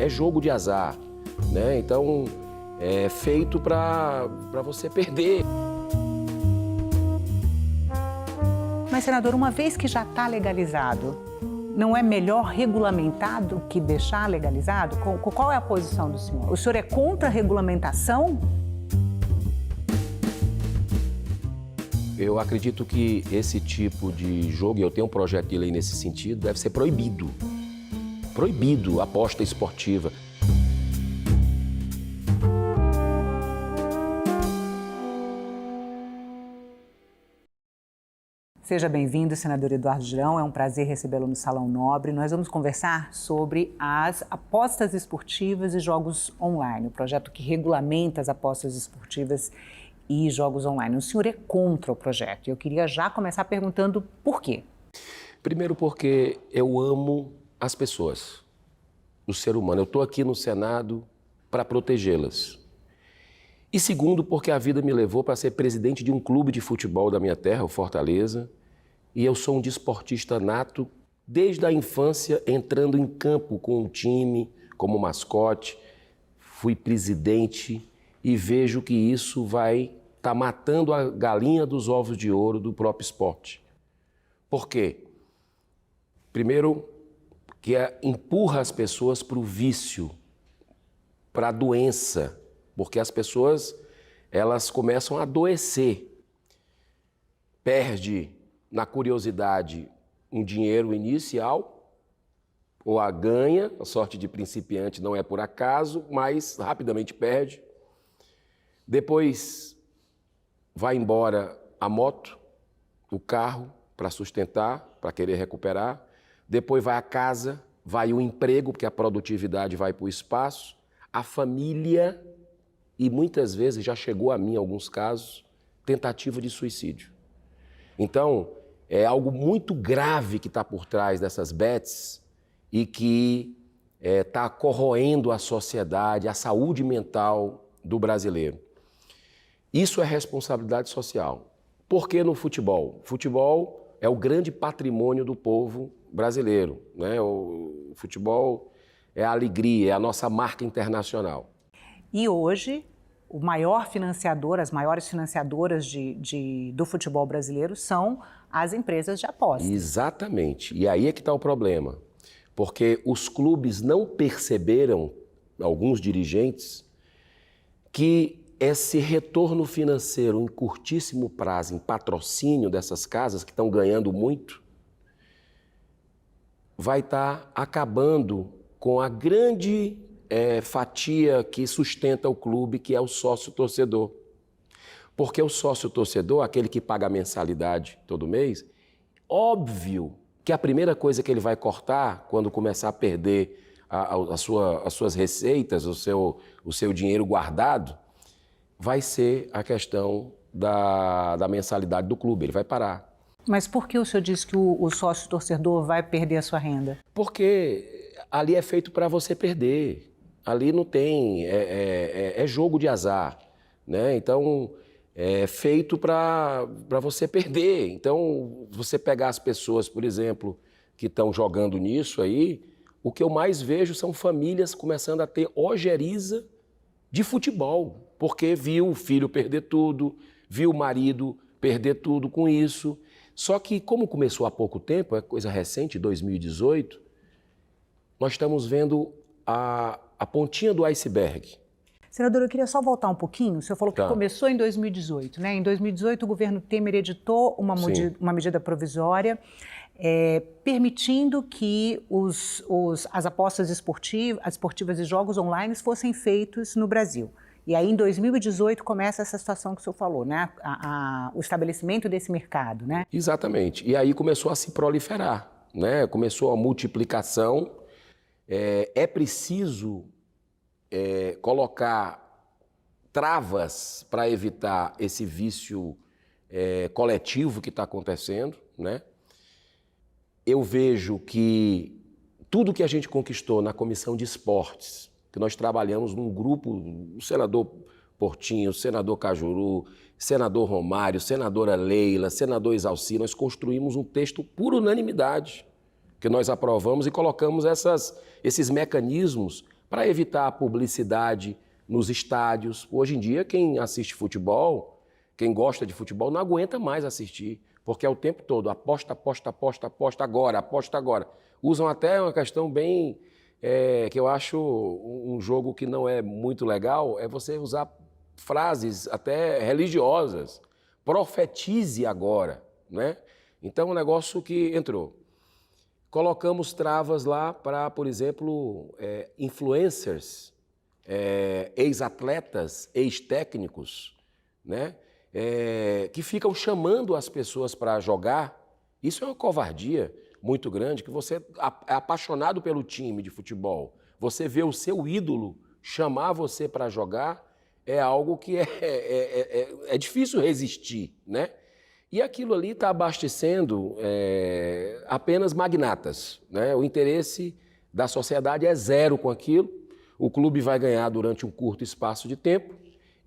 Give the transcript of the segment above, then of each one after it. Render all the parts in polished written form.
é jogo de azar, né? Então, é feito para você perder. Mas, senador, uma vez que já está legalizado, não é melhor regulamentar do que deixar legalizado? Qual é a posição do senhor? O senhor é contra a regulamentação? Eu acredito que esse tipo de jogo, e eu tenho um projeto de lei nesse sentido, deve ser proibido. Proibido a aposta esportiva. Seja bem-vindo, senador Eduardo Girão. É um prazer recebê-lo no Salão Nobre. Nós vamos conversar sobre as apostas esportivas e jogos online, o projeto que regulamenta as apostas esportivas e jogos online. O senhor é contra o projeto. Eu queria já começar perguntando por quê. Primeiro porque eu amo as pessoas, o ser humano. Eu estou aqui no Senado para protegê-las. E segundo, porque a vida me levou para ser presidente de um clube de futebol da minha terra, o Fortaleza, e eu sou um desportista nato desde a infância, entrando em campo com um time, como mascote, fui presidente e vejo que isso vai estar matando a galinha dos ovos de ouro do próprio esporte. Por quê? Primeiro, que empurra as pessoas para o vício, para a doença, porque as pessoas, elas começam a adoecer. Perde, na curiosidade, um dinheiro inicial, ou a ganha, a sorte de principiante não é por acaso, mas rapidamente perde. Depois vai embora a moto, o carro, para sustentar, para querer recuperar. Depois vai a casa, vai o emprego, porque a produtividade vai para o espaço, a família. E muitas vezes, já chegou a mim, em alguns casos, tentativa de suicídio. Então, é algo muito grave que está por trás dessas bets e que está corroendo a sociedade, a saúde mental do brasileiro. Isso é responsabilidade social. Por que no futebol? Futebol é o grande patrimônio do povo brasileiro, né? O futebol é a alegria, é a nossa marca internacional. E hoje, o maior financiador, as maiores financiadoras do futebol brasileiro são as empresas de apostas. Exatamente. E aí é que está o problema. Porque os clubes não perceberam, alguns dirigentes, que esse retorno financeiro em curtíssimo prazo, em patrocínio dessas casas que estão ganhando muito, vai estar acabando com a grande fatia que sustenta o clube, que é o sócio-torcedor. Porque o sócio-torcedor, aquele que paga a mensalidade todo mês, óbvio que a primeira coisa que ele vai cortar quando começar a perder as suas receitas, o seu dinheiro guardado, vai ser a questão da mensalidade do clube, ele vai parar. Mas por que o senhor diz que o sócio-torcedor vai perder a sua renda? Porque ali é feito para você perder. Ali não tem, é jogo de azar, né? Então, é feito para você perder. Então, você pegar as pessoas, por exemplo, que estão jogando nisso aí, o que eu mais vejo são famílias começando a ter ojeriza de futebol, porque viu o filho perder tudo, viu o marido perder tudo com isso. Só que, como começou há pouco tempo, é coisa recente, 2018, nós estamos vendo a pontinha do iceberg. Senador, eu queria só voltar um pouquinho. O senhor falou que começou em 2018, né? Em 2018, o governo Temer editou uma medida provisória permitindo que as apostas esportivas e jogos online fossem feitos no Brasil. E aí, em 2018, começa essa situação que o senhor falou, né? O estabelecimento desse mercado, né? Exatamente. E aí começou a se proliferar, né? Começou a multiplicação. É preciso colocar travas para evitar esse vício coletivo que está acontecendo, né? Eu vejo que tudo que a gente conquistou na Comissão de Esportes, que nós trabalhamos num grupo, o senador Portinho, o senador Cajuru, senador Romário, senadora Leila, senador Exalci, nós construímos um texto por unanimidade, que nós aprovamos e colocamos esses mecanismos para evitar a publicidade nos estádios. Hoje em dia, quem assiste futebol, quem gosta de futebol, não aguenta mais assistir, porque é o tempo todo, aposta, aposta, aposta, aposta agora, aposta agora. Usam até uma questão bem, que eu acho um jogo que não é muito legal, é você usar frases até religiosas. Profetize agora, né? Então, um negócio que entrou. Colocamos travas lá para, por exemplo, influencers, ex-atletas, ex-técnicos, né? Que ficam chamando as pessoas para jogar. Isso é uma covardia muito grande, que você é apaixonado pelo time de futebol, você vê o seu ídolo chamar você para jogar, é algo que é difícil resistir, né? E aquilo ali está abastecendo apenas magnatas, né? O interesse da sociedade é zero com aquilo, o clube vai ganhar durante um curto espaço de tempo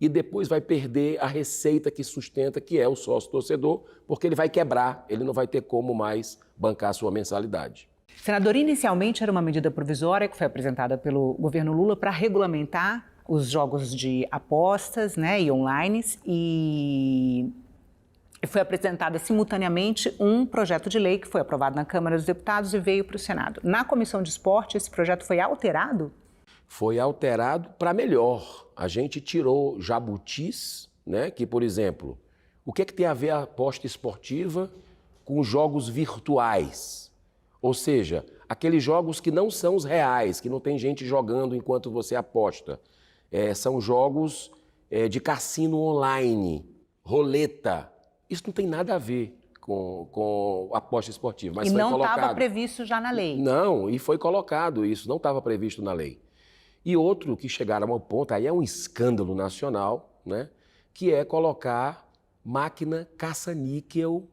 e depois vai perder a receita que sustenta, que é o sócio-torcedor, porque ele vai quebrar, ele não vai ter como mais bancar a sua mensalidade. Senador, inicialmente era uma medida provisória que foi apresentada pelo governo Lula para regulamentar os jogos de apostas, né, e online, e foi apresentada simultaneamente um projeto de lei que foi aprovado na Câmara dos Deputados e veio para o Senado. Na Comissão de Esporte, esse projeto foi alterado? Foi alterado para melhor. A gente tirou jabutis, né, que, por exemplo, o que tem a ver a aposta esportiva com jogos virtuais? Ou seja, aqueles jogos que não são os reais, que não tem gente jogando enquanto você aposta. São jogos de cassino online, roleta. Isso não tem nada a ver com aposta esportiva. Mas e foi não estava colocado. Previsto já na lei? Não, e foi colocado isso, não estava previsto na lei. E outro que chegaram ao ponto, aí é um escândalo nacional, né, que é colocar máquina caça-níquel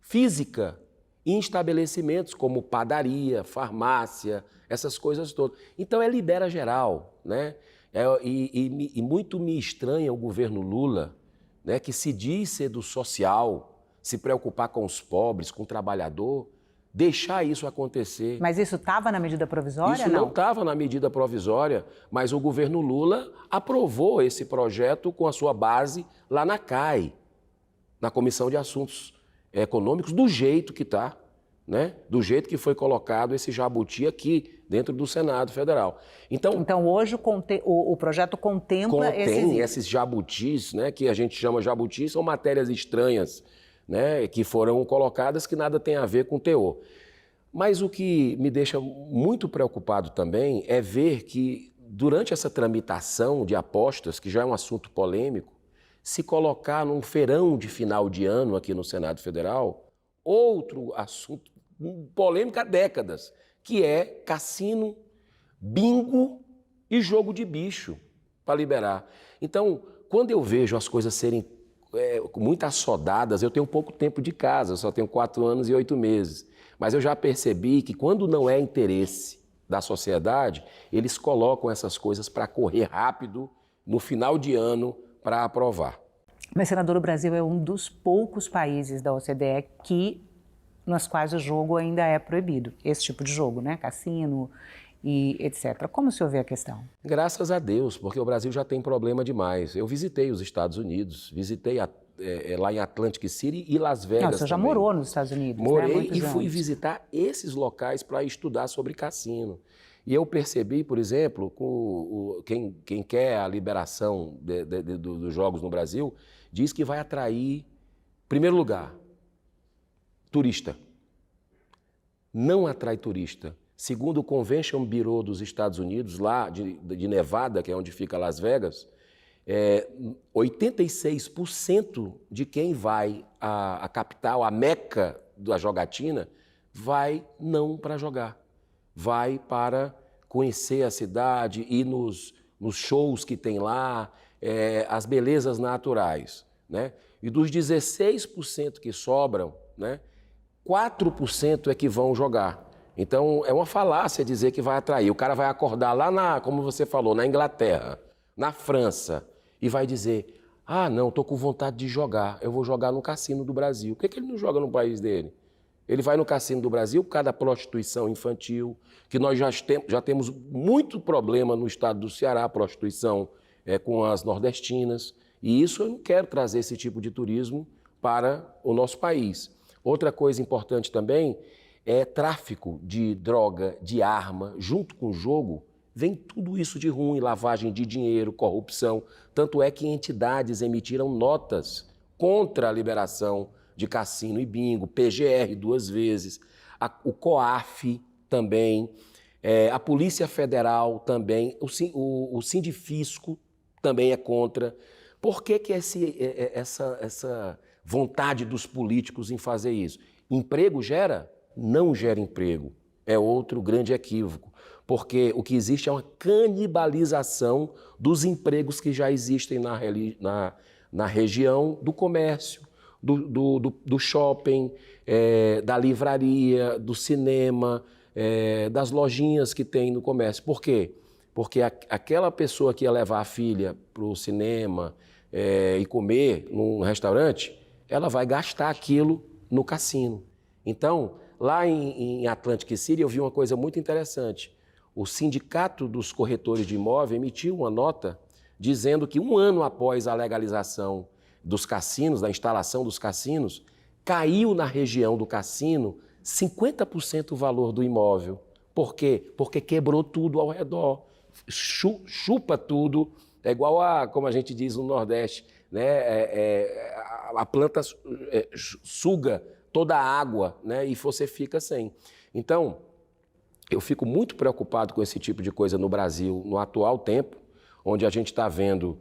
física em estabelecimentos como padaria, farmácia, essas coisas todas. Então é libera geral, né? E muito me estranha o governo Lula, né, que se diz ser do social, se preocupar com os pobres, com o trabalhador, deixar isso acontecer. Mas isso estava na medida provisória? Isso não estava na medida provisória, mas o governo Lula aprovou esse projeto com a sua base lá na CAI, na Comissão de Assuntos Econômicos, do jeito que está, né? Do jeito que foi colocado esse jabuti aqui dentro do Senado Federal. Então hoje o projeto contempla esses jabutis, né, que a gente chama jabutis, são matérias estranhas, né, que foram colocadas que nada tem a ver com teor. Mas o que me deixa muito preocupado também é ver que durante essa tramitação de apostas, que já é um assunto polêmico, se colocar num feirão de final de ano aqui no Senado Federal, outro assunto polêmico há décadas, que é cassino, bingo e jogo de bicho para liberar. Então, quando eu vejo as coisas serem muito assodadas, eu tenho pouco tempo de casa, eu só tenho 4 anos e 8 meses, mas eu já percebi que quando não é interesse da sociedade, eles colocam essas coisas para correr rápido no final de ano para aprovar. Mas, senador, o Brasil é um dos poucos países da OCDE nos quais o jogo ainda é proibido, esse tipo de jogo, né? Cassino e etc. Como o senhor vê a questão? Graças a Deus, porque o Brasil já tem problema demais. Eu visitei os Estados Unidos, visitei lá em Atlantic City e Las Vegas. Não, o senhor já também. morou nos Estados Unidos, Morei né? e fui visitar esses locais para estudar sobre cassino. E eu percebi, por exemplo, quem quer a liberação dos jogos no Brasil, diz que vai atrair, em primeiro lugar, turista. Não atrai turista. Segundo o Convention Bureau dos Estados Unidos, lá de Nevada, que é onde fica Las Vegas, 86% de quem vai à capital, à meca da jogatina, vai não para jogar. Vai para conhecer a cidade, ir nos shows que tem lá, as belezas naturais, né? E dos 16% que sobram, né, 4% é que vão jogar. Então, é uma falácia dizer que vai atrair. O cara vai acordar lá, como você falou, na Inglaterra, na França, e vai dizer, não, estou com vontade de jogar, eu vou jogar no cassino do Brasil. Por que ele não joga no país dele? Ele vai no Cassino do Brasil, por causa da prostituição infantil, que nós já temos muito problema no estado do Ceará, prostituição com as nordestinas. E isso eu não quero trazer esse tipo de turismo para o nosso país. Outra coisa importante também é tráfico de droga, de arma, junto com o jogo, vem tudo isso de ruim, lavagem de dinheiro, corrupção. Tanto é que entidades emitiram notas contra a liberação de cassino e bingo, PGR 2 vezes, o COAF também, a Polícia Federal também, o Sindifisco também é contra. Por que essa vontade dos políticos em fazer isso? Emprego gera? Não gera emprego. É outro grande equívoco, porque o que existe é uma canibalização dos empregos que já existem na região do comércio, do shopping, da livraria, do cinema, das lojinhas que tem no comércio. Por quê? Porque aquela pessoa que ia levar a filha para o cinema e comer num restaurante, ela vai gastar aquilo no cassino. Então, lá em Atlantic City, eu vi uma coisa muito interessante. O Sindicato dos Corretores de Imóvel emitiu uma nota dizendo que 1 ano após a legalização dos cassinos, da instalação dos cassinos, caiu na região do cassino 50% o valor do imóvel. Por quê? Porque quebrou tudo ao redor, chupa tudo, é igual como a gente diz no Nordeste, né? A planta suga toda a água, né? E você fica sem. Então, eu fico muito preocupado com esse tipo de coisa no Brasil, no atual tempo, onde a gente está vendo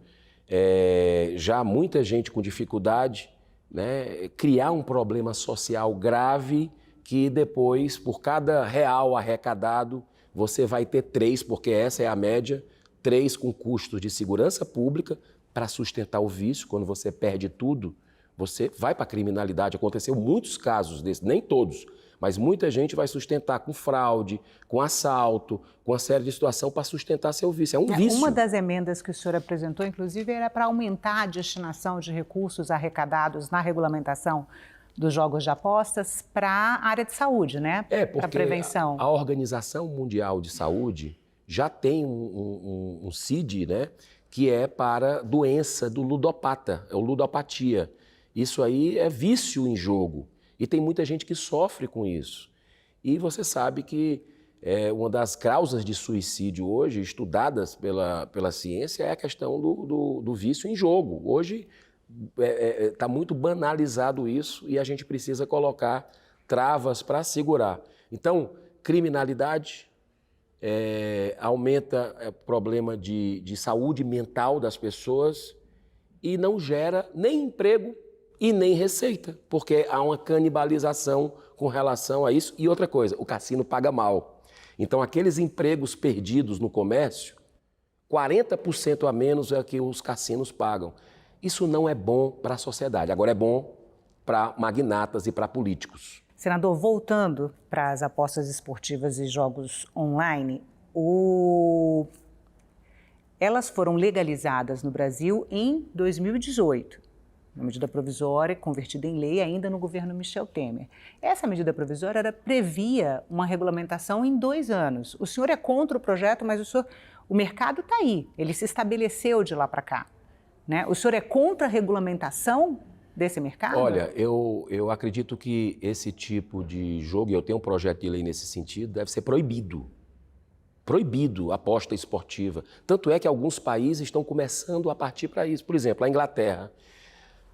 já muita gente com dificuldade, né? Criar um problema social grave que depois, por cada real arrecadado, você vai ter 3, porque essa é a média, 3 com custos de segurança pública para sustentar o vício. Quando você perde tudo, você vai para a criminalidade. Aconteceu muitos casos desses, nem todos, mas muita gente vai sustentar com fraude, com assalto, com uma série de situações para sustentar seu vício. É um vício. Uma das emendas que o senhor apresentou, inclusive, era para aumentar a destinação de recursos arrecadados na regulamentação dos jogos de apostas para a área de saúde, né? Para prevenção. A Organização Mundial de Saúde já tem um CID, né? Que é para doença do ludopata, é o ludopatia. Isso aí é vício em jogo. E tem muita gente que sofre com isso. E você sabe que uma das causas de suicídio hoje, estudadas pela ciência, é a questão do vício em jogo. Hoje está muito banalizado isso e a gente precisa colocar travas para segurar. Então, criminalidade aumenta o problema de saúde mental das pessoas e não gera nem emprego e nem receita, porque há uma canibalização com relação a isso. E outra coisa, o cassino paga mal. Então, aqueles empregos perdidos no comércio, 40% a menos é que os cassinos pagam. Isso não é bom para a sociedade, agora é bom para magnatas e para políticos. Senador, voltando para as apostas esportivas e jogos online, elas foram legalizadas no Brasil em 2018. Uma medida provisória convertida em lei ainda no governo Michel Temer. Essa medida provisória previa uma regulamentação em 2 anos. O senhor é contra o projeto, mas o mercado está aí, ele se estabeleceu de lá para cá, né? O senhor é contra a regulamentação desse mercado? Olha, eu acredito que esse tipo de jogo, e eu tenho um projeto de lei nesse sentido, deve ser proibido. Proibido a aposta esportiva. Tanto é que alguns países estão começando a partir para isso. Por exemplo, a Inglaterra.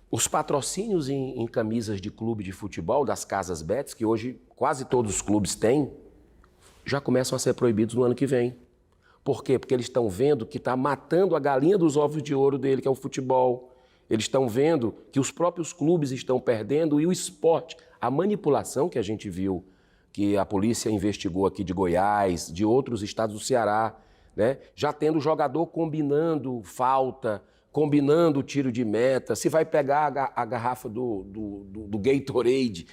Os patrocínios em camisas de clube de futebol, das casas bets, que hoje quase todos os clubes têm, já começam a ser proibidos no ano que vem. Por quê? Porque eles estão vendo que está matando a galinha dos ovos de ouro dele, que é o futebol. Eles estão vendo que os próprios clubes estão perdendo e o esporte, a manipulação que a gente viu, que a polícia investigou aqui de Goiás, de outros estados do Ceará, né? Já tendo jogador combinando falta, combinando o tiro de meta, se vai pegar a garrafa do Gatorade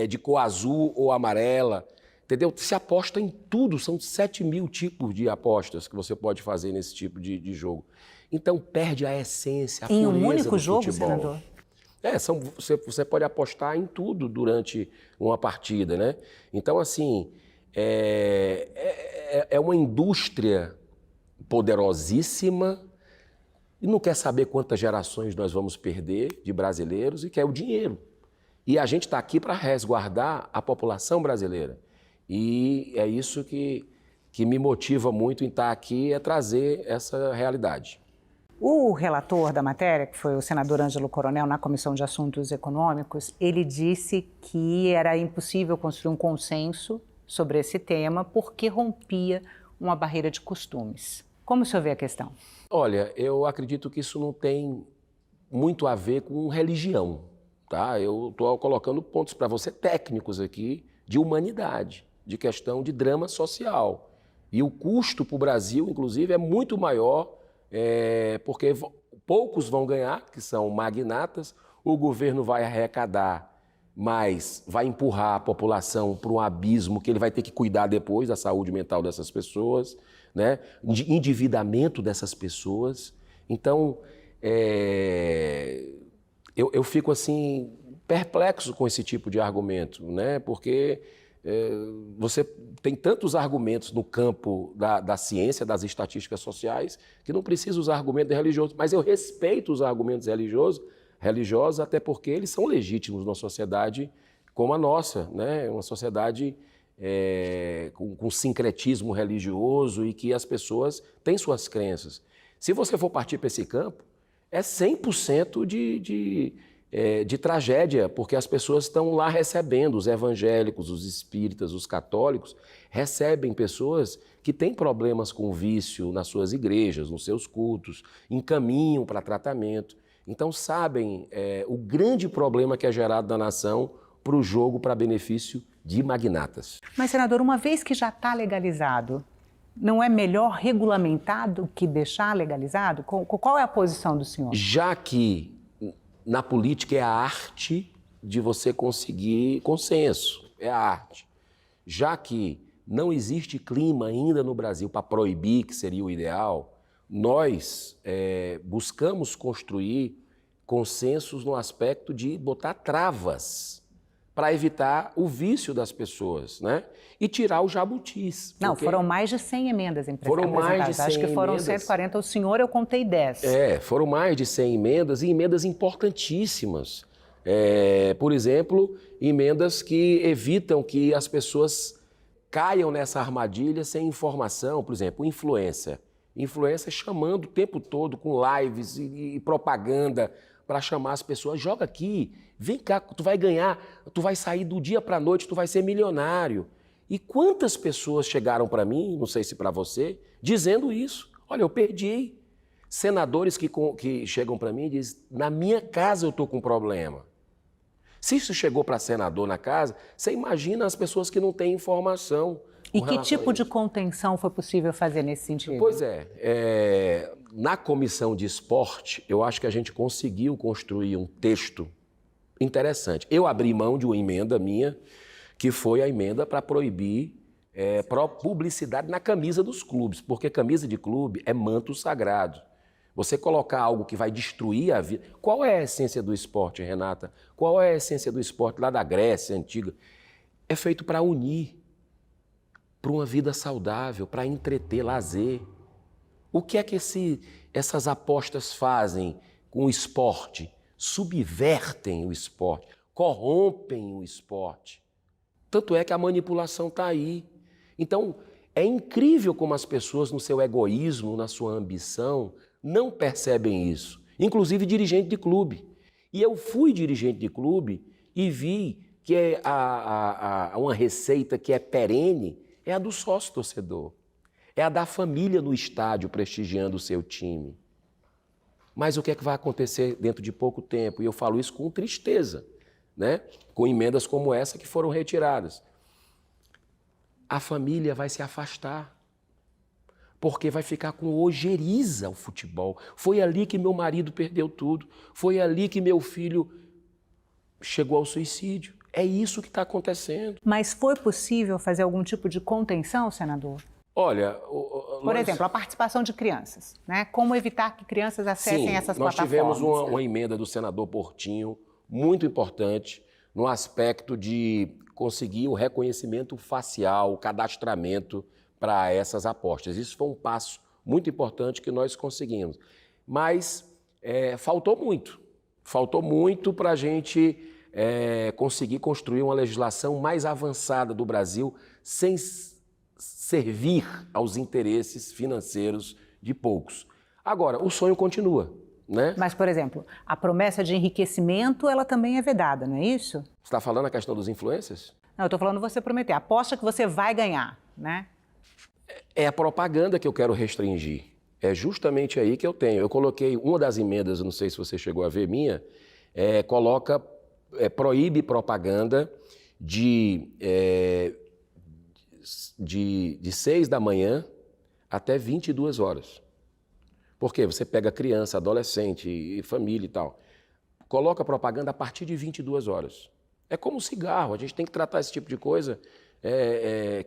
de cor azul ou amarela, entendeu? Se aposta em tudo, são 7 mil tipos de apostas que você pode fazer nesse tipo de jogo. Então perde a essência, a pureza do futebol. Em um único jogo, senador? Você pode apostar em tudo durante uma partida, né? Então, assim, é uma indústria poderosíssima e não quer saber quantas gerações nós vamos perder de brasileiros e quer o dinheiro. E a gente está aqui para resguardar a população brasileira. E é isso que me motiva muito em estar aqui, é trazer essa realidade. O relator da matéria, que foi o senador Ângelo Coronel, na Comissão de Assuntos Econômicos, ele disse que era impossível construir um consenso sobre esse tema porque rompia uma barreira de costumes. Como o senhor vê a questão? Olha, eu acredito que isso não tem muito a ver com religião, tá? Eu estou colocando pontos para você técnicos aqui de humanidade, de questão de drama social. E o custo para o Brasil, inclusive, é muito maior, porque poucos vão ganhar, que são magnatas, o governo vai arrecadar, mas vai empurrar a população para um abismo que ele vai ter que cuidar depois da saúde mental dessas pessoas, né? De endividamento dessas pessoas. Então, eu fico assim perplexo com esse tipo de argumento, né? Porque você tem tantos argumentos no campo da ciência, das estatísticas sociais, que não precisa usar argumentos religiosos, mas eu respeito os argumentos religiosos, até porque eles são legítimos numa sociedade como a nossa, né? Uma sociedade com sincretismo religioso e que as pessoas têm suas crenças. Se você for partir para esse campo, é 100% de tragédia, porque as pessoas estão lá recebendo, os evangélicos, os espíritas, os católicos, recebem pessoas que têm problemas com vício nas suas igrejas, nos seus cultos, encaminham para tratamento. Então sabem o grande problema que é gerado na nação para o jogo para benefício de magnatas. Mas, senador, uma vez que já está legalizado, não é melhor regulamentar do que deixar legalizado? Qual é a posição do senhor? Já que na política é a arte de você conseguir consenso, é a arte. Já que não existe clima ainda no Brasil para proibir, que seria o ideal, nós buscamos construir consensos no aspecto de botar travas para evitar o vício das pessoas, né? E tirar os jabutis. Não, foram mais de 100 emendas Foram mais de 100 Acho que foram emendas. 140. O senhor, eu contei 10. Foram mais de 100 emendas e emendas importantíssimas. Por exemplo, emendas que evitam que as pessoas caiam nessa armadilha sem informação. Por exemplo, influência. Influência chamando o tempo todo com lives e propaganda para chamar as pessoas. Joga aqui, vem cá, tu vai ganhar, tu vai sair do dia para a noite, tu vai ser milionário. E quantas pessoas chegaram para mim, não sei se para você, dizendo isso. Olha, eu perdi. Senadores que chegam para mim e dizem, na minha casa eu estou com problema. Se isso chegou para senador na casa, você imagina as pessoas que não têm informação. E que tipo de contenção foi possível fazer nesse sentido? Pois na comissão de esporte, eu acho que a gente conseguiu construir um texto interessante. Eu abri mão de uma emenda minha, que foi a emenda para proibir publicidade na camisa dos clubes, porque camisa de clube é manto sagrado. Você colocar algo que vai destruir a vida... Qual é a essência do esporte, Renata? Qual é a essência do esporte lá da Grécia antiga? É feito para unir, para uma vida saudável, para entreter, lazer. O que é que essas apostas fazem com o esporte? Subvertem o esporte, corrompem o esporte. Tanto é que a manipulação está aí. Então, é incrível como as pessoas, no seu egoísmo, na sua ambição, não percebem isso. Inclusive dirigente de clube. E eu fui dirigente de clube e vi que uma receita que é perene é a do sócio-torcedor. É a da família no estádio prestigiando o seu time. Mas o que é que vai acontecer dentro de pouco tempo? E eu falo isso com tristeza, né? Com emendas como essa que foram retiradas. A família vai se afastar, porque vai ficar com ojeriza o futebol. Foi ali que meu marido perdeu tudo, foi ali que meu filho chegou ao suicídio. É isso que está acontecendo. Mas foi possível fazer algum tipo de contenção, senador? Olha, por exemplo, a participação de crianças, né? Como evitar que crianças acessem essas plataformas? Nós tivemos uma emenda do senador Portinho, muito importante no aspecto de conseguir o reconhecimento facial, o cadastramento para essas apostas. Isso foi um passo muito importante que nós conseguimos. Mas faltou muito para a gente conseguir construir uma legislação mais avançada do Brasil sem servir aos interesses financeiros de poucos. Agora, o sonho continua, né? Mas, por exemplo, a promessa de enriquecimento, ela também é vedada, não é isso? Você está falando a questão dos influencers? Não, eu estou falando você prometer. Aposta que você vai ganhar, né? É a propaganda que eu quero restringir. É justamente aí que eu tenho. Eu coloquei uma das emendas, não sei se você chegou a ver minha, proíbe propaganda de 6 da manhã até 22 horas. Por quê? Você pega criança, adolescente e família e tal. Coloca propaganda a partir de 22 horas. É como cigarro, a gente tem que tratar esse tipo de coisa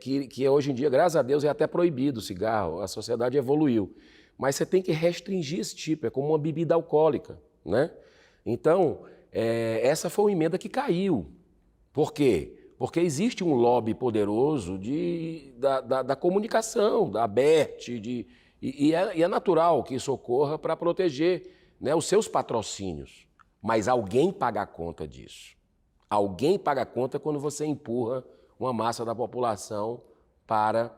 que hoje em dia, graças a Deus, é até proibido o cigarro, a sociedade evoluiu. Mas você tem que restringir esse tipo, é como uma bebida alcoólica, né? Então, essa foi uma emenda que caiu. Por quê? Porque existe um lobby poderoso da comunicação, da ABERT, e é natural que isso ocorra para proteger, né, os seus patrocínios. Mas alguém paga a conta disso. Alguém paga a conta quando você empurra uma massa da população para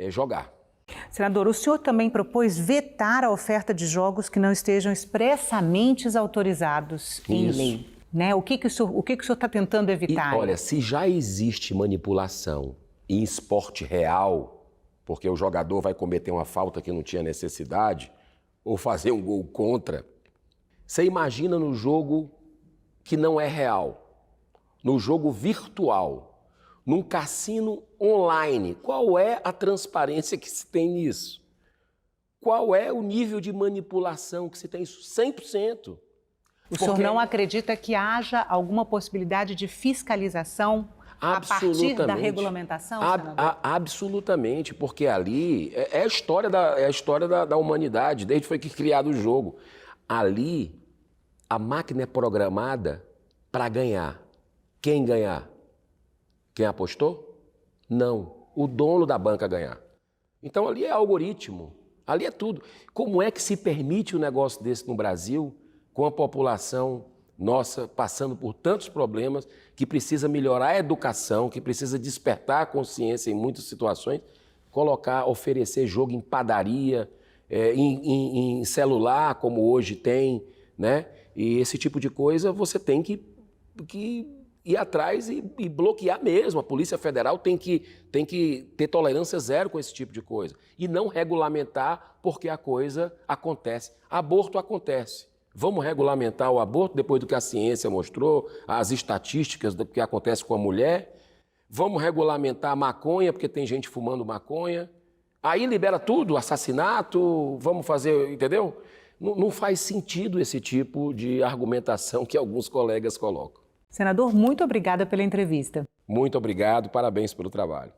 jogar. Senador, o senhor também propôs vetar a oferta de jogos que não estejam expressamente autorizados em lei. Né? O que o senhor está tentando evitar? Olha, se já existe manipulação em esporte real, porque o jogador vai cometer uma falta que não tinha necessidade, ou fazer um gol contra, você imagina no jogo que não é real, no jogo virtual, num cassino online, qual é a transparência que se tem nisso? Qual é o nível de manipulação que se tem? 100%. O senhor não acredita que haja alguma possibilidade de fiscalização a partir da regulamentação, senador? Absolutamente, porque ali é a história da humanidade, desde que foi criado o jogo. Ali, a máquina é programada para ganhar. Quem ganhar? Quem apostou? Não. O dono da banca ganhar. Então ali é algoritmo, ali é tudo. Como é que se permite um negócio desse no Brasil, com a população nossa passando por tantos problemas, que precisa melhorar a educação, que precisa despertar a consciência em muitas situações, oferecer jogo em padaria, em celular, como hoje tem, né? E esse tipo de coisa você tem que ir atrás e bloquear mesmo. A Polícia Federal tem que ter tolerância zero com esse tipo de coisa. E não regulamentar porque a coisa acontece. Aborto acontece. Vamos regulamentar o aborto depois do que a ciência mostrou, as estatísticas do que acontece com a mulher. Vamos regulamentar a maconha, porque tem gente fumando maconha. Aí libera tudo, assassinato, vamos fazer, entendeu? Não faz sentido esse tipo de argumentação que alguns colegas colocam. Senador, muito obrigada pela entrevista. Muito obrigado, parabéns pelo trabalho.